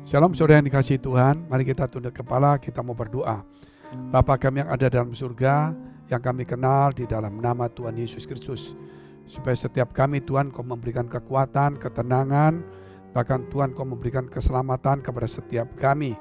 Shalom saudara yang dikasihi Tuhan, mari kita tunduk kepala, kita mau berdoa. Bapa kami yang ada dalam surga, yang kami kenal di dalam nama Tuhan Yesus Kristus. Supaya setiap kami Tuhan Kau memberikan kekuatan, ketenangan, bahkan Tuhan Kau memberikan keselamatan kepada setiap kami.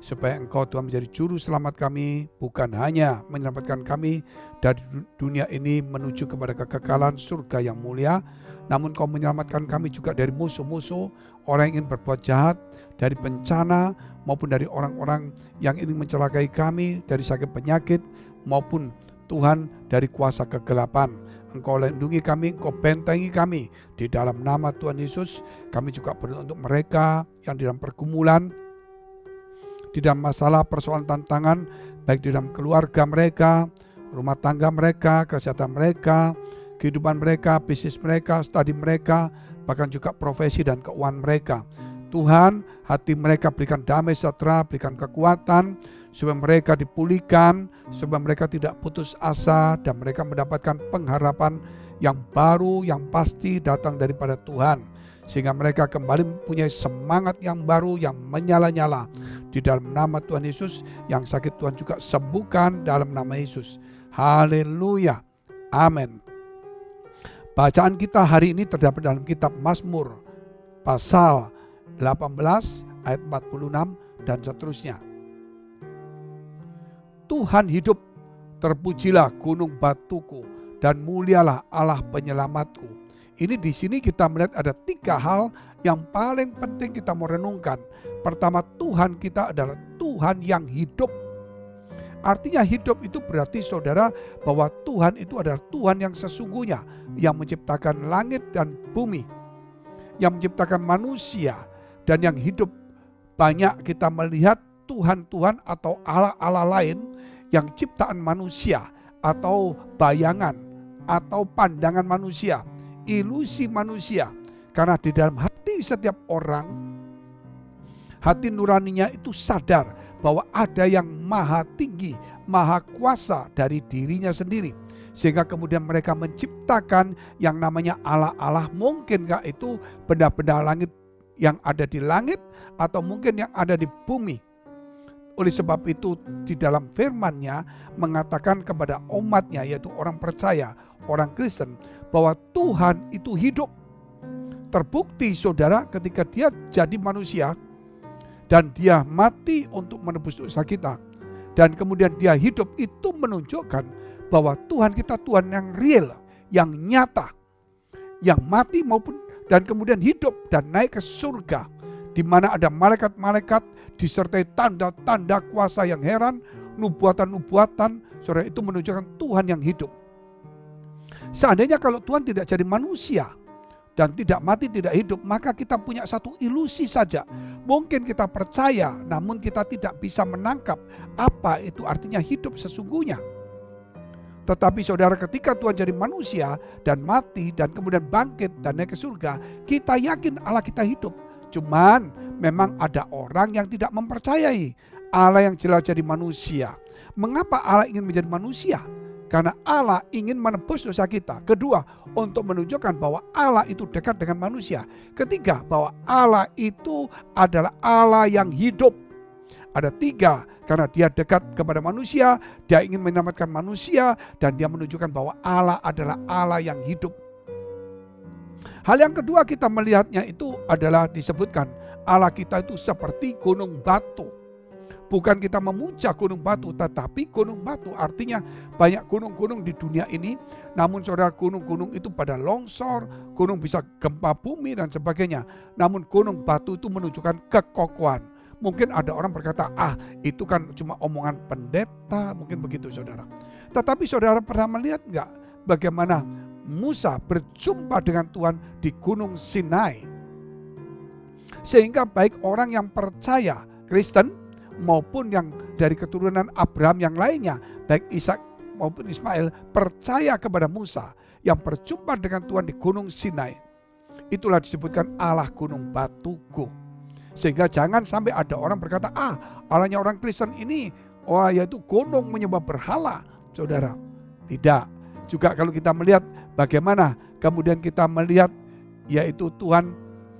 Supaya Engkau Tuhan menjadi juru selamat kami, bukan hanya menyelamatkan kami dari dunia ini menuju kepada kekekalan surga yang mulia, namun Kau menyelamatkan kami juga dari musuh-musuh, orang yang ingin berbuat jahat, dari bencana maupun dari orang-orang yang ingin mencelakai kami, dari sakit penyakit maupun Tuhan dari kuasa kegelapan. Engkau lindungi kami, Engkau bentengi kami di dalam nama Tuhan Yesus. Kami juga berdoa untuk mereka yang di dalam pergumulan, di dalam masalah persoalan tantangan, baik di dalam keluarga mereka, rumah tangga mereka, kesehatan mereka, kehidupan mereka, bisnis mereka, studi mereka, bahkan juga profesi dan keuangan mereka. Tuhan, hati mereka berikan damai sejahtera, berikan kekuatan, supaya mereka dipulihkan, supaya mereka tidak putus asa, dan mereka mendapatkan pengharapan yang baru, yang pasti datang daripada Tuhan. Sehingga mereka kembali mempunyai semangat yang baru, yang menyala-nyala. Di dalam nama Tuhan Yesus, yang sakit Tuhan juga sembuhkan dalam nama Yesus. Haleluya. Amin. Bacaan kita hari ini terdapat dalam kitab Mazmur, pasal 18 ayat 46 dan seterusnya. Tuhan hidup, terpujilah gunung batuku, dan mulialah Allah penyelamatku. Ini di sini kita melihat ada 3 hal yang paling penting kita mau renungkan. Pertama, Tuhan kita adalah Tuhan yang hidup. Artinya hidup itu berarti saudara bahwa Tuhan itu adalah Tuhan yang sesungguhnya, yang menciptakan langit dan bumi, yang menciptakan manusia, dan yang hidup. Banyak kita melihat Tuhan-Tuhan atau Allah-Allah lain yang ciptaan manusia atau bayangan atau pandangan manusia, ilusi manusia. Karena di dalam hati setiap orang, hati nuraninya itu sadar bahwa ada yang maha tinggi, maha kuasa dari dirinya sendiri. Sehingga kemudian mereka menciptakan yang namanya Allah-Allah. Mungkinkah itu benda-benda langit yang ada di langit atau mungkin yang ada di bumi. Oleh sebab itu di dalam firman-Nya mengatakan kepada umat-Nya, yaitu orang percaya, orang Kristen, bahwa Tuhan itu hidup. Terbukti saudara ketika Dia jadi manusia dan Dia mati untuk menebus dosa kita, dan kemudian Dia hidup, itu menunjukkan bahwa Tuhan kita Tuhan yang real, yang nyata, yang mati maupun dan kemudian hidup dan naik ke surga, di mana ada malaikat-malaikat disertai tanda-tanda kuasa yang heran, nubuatan-nubuatan. Saudara, itu menunjukkan Tuhan yang hidup. Seandainya kalau Tuhan tidak jadi manusia dan tidak mati, tidak hidup, maka kita punya satu ilusi saja. Mungkin kita percaya, namun kita tidak bisa menangkap apa itu artinya hidup sesungguhnya. Tetapi saudara, ketika Tuhan jadi manusia dan mati dan kemudian bangkit dan naik ke surga, kita yakin Allah kita hidup. Cuman memang ada orang yang tidak mempercayai Allah yang jelas jadi manusia. Mengapa Allah ingin menjadi manusia? Karena Allah ingin menebus dosa kita. Kedua, untuk menunjukkan bahwa Allah itu dekat dengan manusia. Ketiga, bahwa Allah itu adalah Allah yang hidup. Ada 3, karena Dia dekat kepada manusia, Dia ingin menyelamatkan manusia, dan Dia menunjukkan bahwa Allah adalah Allah yang hidup. Hal yang kedua kita melihatnya itu adalah disebutkan Allah kita itu seperti gunung batu. Bukan kita memuja gunung batu, tetapi gunung batu artinya banyak gunung-gunung di dunia ini. Namun saudara, gunung-gunung itu pada longsor, gunung bisa gempa bumi dan sebagainya. Namun gunung batu itu menunjukkan kekokohan. Mungkin ada orang berkata, itu kan cuma omongan pendeta, mungkin begitu saudara. Tetapi saudara pernah melihat enggak bagaimana Musa berjumpa dengan Tuhan di Gunung Sinai? Sehingga baik orang yang percaya Kristen maupun yang dari keturunan Abraham yang lainnya, baik Ishak maupun Ismail, percaya kepada Musa yang berjumpa dengan Tuhan di Gunung Sinai. Itulah disebutkan Allah gunung batuku. Sehingga jangan sampai ada orang berkata, Allahnya orang Kristen ini, yaitu gunung menyembah berhala. Saudara, tidak. Juga kalau kita melihat bagaimana kemudian kita melihat, yaitu Tuhan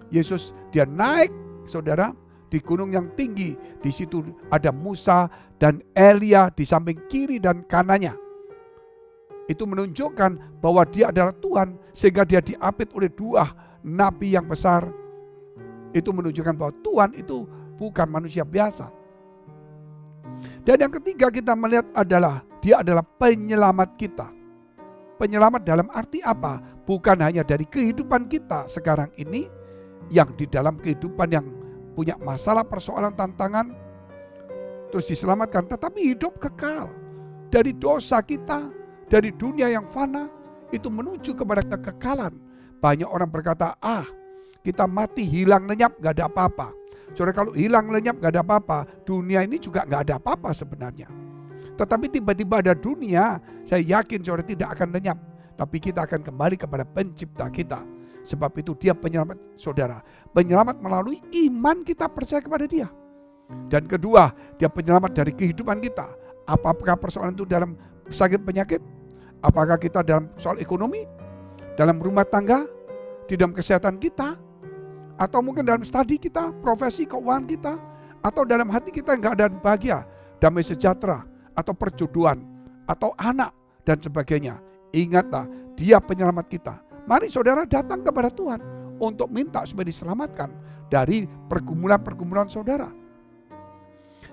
Yesus, Dia naik saudara di gunung yang tinggi. Di situ ada Musa dan Elia di samping kiri dan kanannya. Itu menunjukkan bahwa dia adalah Tuhan, sehingga dia diapit oleh dua nabi yang besar. Itu menunjukkan bahwa Tuhan itu bukan manusia biasa. Dan yang ketiga kita melihat adalah dia adalah penyelamat kita. Penyelamat dalam arti apa? Bukan hanya dari kehidupan kita sekarang ini, yang di dalam kehidupan yang punya masalah, persoalan, tantangan, terus diselamatkan, tetapi hidup kekal. Dari dosa kita, dari dunia yang fana, itu menuju kepada kekekalan. Banyak orang berkata, kita mati hilang lenyap gak ada apa-apa. Saudara, kalau hilang lenyap gak ada apa-apa, dunia ini juga gak ada apa-apa sebenarnya. Tetapi tiba-tiba ada dunia, saya yakin saudara tidak akan lenyap. Tapi kita akan kembali kepada pencipta kita. Sebab itu dia penyelamat saudara. Penyelamat melalui iman kita percaya kepada dia. Dan kedua, dia penyelamat dari kehidupan kita. Apakah persoalan itu dalam sakit penyakit? Apakah kita dalam soal ekonomi? Dalam rumah tangga? Di dalam kesehatan kita? Atau mungkin dalam studi kita, profesi, keuangan kita? Atau dalam hati kita yang gak ada bahagia, damai sejahtera, atau perjodohan, atau anak, dan sebagainya. Ingatlah, dia penyelamat kita. Mari saudara datang kepada Tuhan untuk minta supaya diselamatkan dari pergumulan-pergumulan saudara.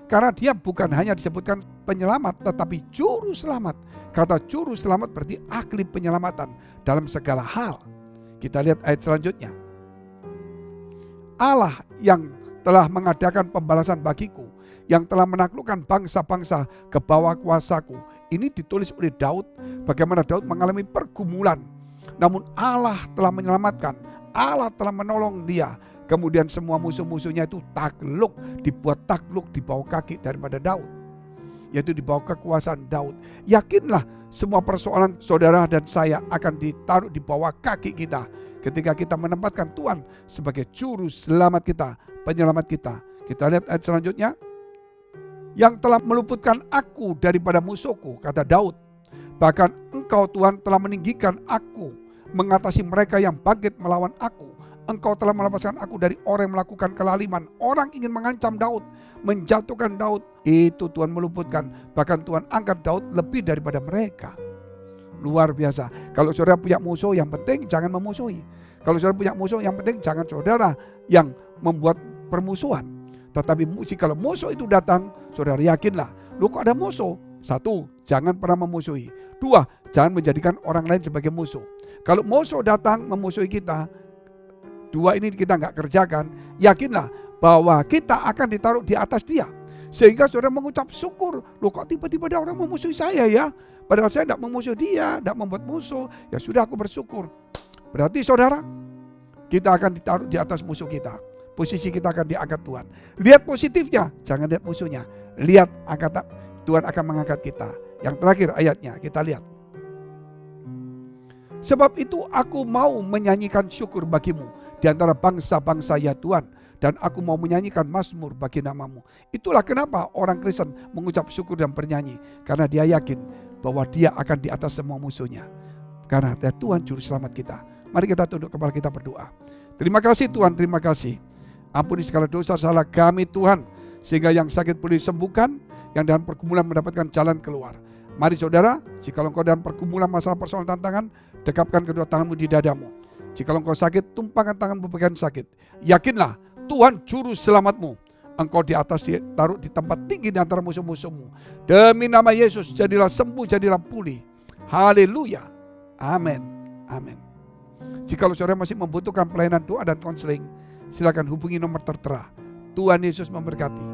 Karena dia bukan hanya disebutkan penyelamat, tetapi juru selamat. Kata juru selamat berarti ahli penyelamatan dalam segala hal. Kita lihat ayat selanjutnya. Allah yang telah mengadakan pembalasan bagiku, yang telah menaklukkan bangsa-bangsa ke bawah kuasaku. Ini ditulis oleh Daud, bagaimana Daud mengalami pergumulan. Namun Allah telah menyelamatkan, Allah telah menolong dia. Kemudian semua musuh-musuhnya itu takluk, dibuat takluk di bawah kaki daripada Daud. Yaitu di bawah kekuasaan Daud. Yakinlah semua persoalan saudara dan saya akan ditaruh di bawah kaki kita. Ketika kita menempatkan Tuhan sebagai juru selamat kita, penyelamat kita. Kita lihat ayat selanjutnya. Yang telah meluputkan aku daripada musuhku, kata Daud. Bahkan engkau Tuhan telah meninggikan aku, mengatasi mereka yang bangkit melawan aku. Engkau telah melepaskan aku dari orang yang melakukan kelaliman. Orang ingin mengancam Daud, menjatuhkan Daud. Itu Tuhan meluputkan. Bahkan Tuhan angkat Daud lebih daripada mereka. Luar biasa. Kalau saudara punya musuh, yang penting jangan memusuhi. Kalau saudara punya musuh, yang penting jangan saudara yang membuat permusuhan. Tetapi kalau musuh itu datang, saudara yakinlah, lu kok ada musuh? Satu, jangan pernah memusuhi. Dua, jangan menjadikan orang lain sebagai musuh. Kalau musuh datang memusuhi kita, dua ini kita nggak kerjakan, yakinlah bahwa kita akan ditaruh di atas dia. Sehingga saudara mengucap syukur, loh kok tiba-tiba ada orang memusuhi saya ya? Padahal saya tidak memusuhi dia, tidak membuat musuh. Ya sudah, aku bersyukur. Berarti saudara, kita akan ditaruh di atas musuh kita. Posisi kita akan diangkat Tuhan. Lihat positifnya, jangan lihat musuhnya. Lihat Tuhan akan mengangkat kita. Yang terakhir ayatnya, kita lihat. Sebab itu aku mau menyanyikan syukur bagimu di antara bangsa-bangsa ya Tuhan. Dan aku mau menyanyikan mazmur bagi namamu. Itulah kenapa orang Kristen mengucap syukur dan bernyanyi. Karena dia yakin bahwa dia akan di atas semua musuhnya. Karena Tuhan juru selamat kita. Mari kita tunduk kepala kita berdoa. Terima kasih Tuhan, terima kasih. Ampuni segala dosa salah kami Tuhan. Sehingga yang sakit boleh disembuhkan, yang dalam pergumulan mendapatkan jalan keluar. Mari saudara, jika engkau dalam pergumulan masalah persoalan tantangan, dekapkan kedua tanganmu di dadamu. Jika engkau sakit, tumpangkan tanganmu bagian sakit. Yakinlah, Tuhan juru selamatmu. Engkau di atas, taruh di tempat tinggi di antara musuh-musuhmu. Demi nama Yesus, jadilah sembuh, jadilah pulih. Haleluya. Amin. Amin. Jika saudara masih membutuhkan pelayanan doa dan konseling, silakan hubungi nomor tertera. Tuhan Yesus memberkati.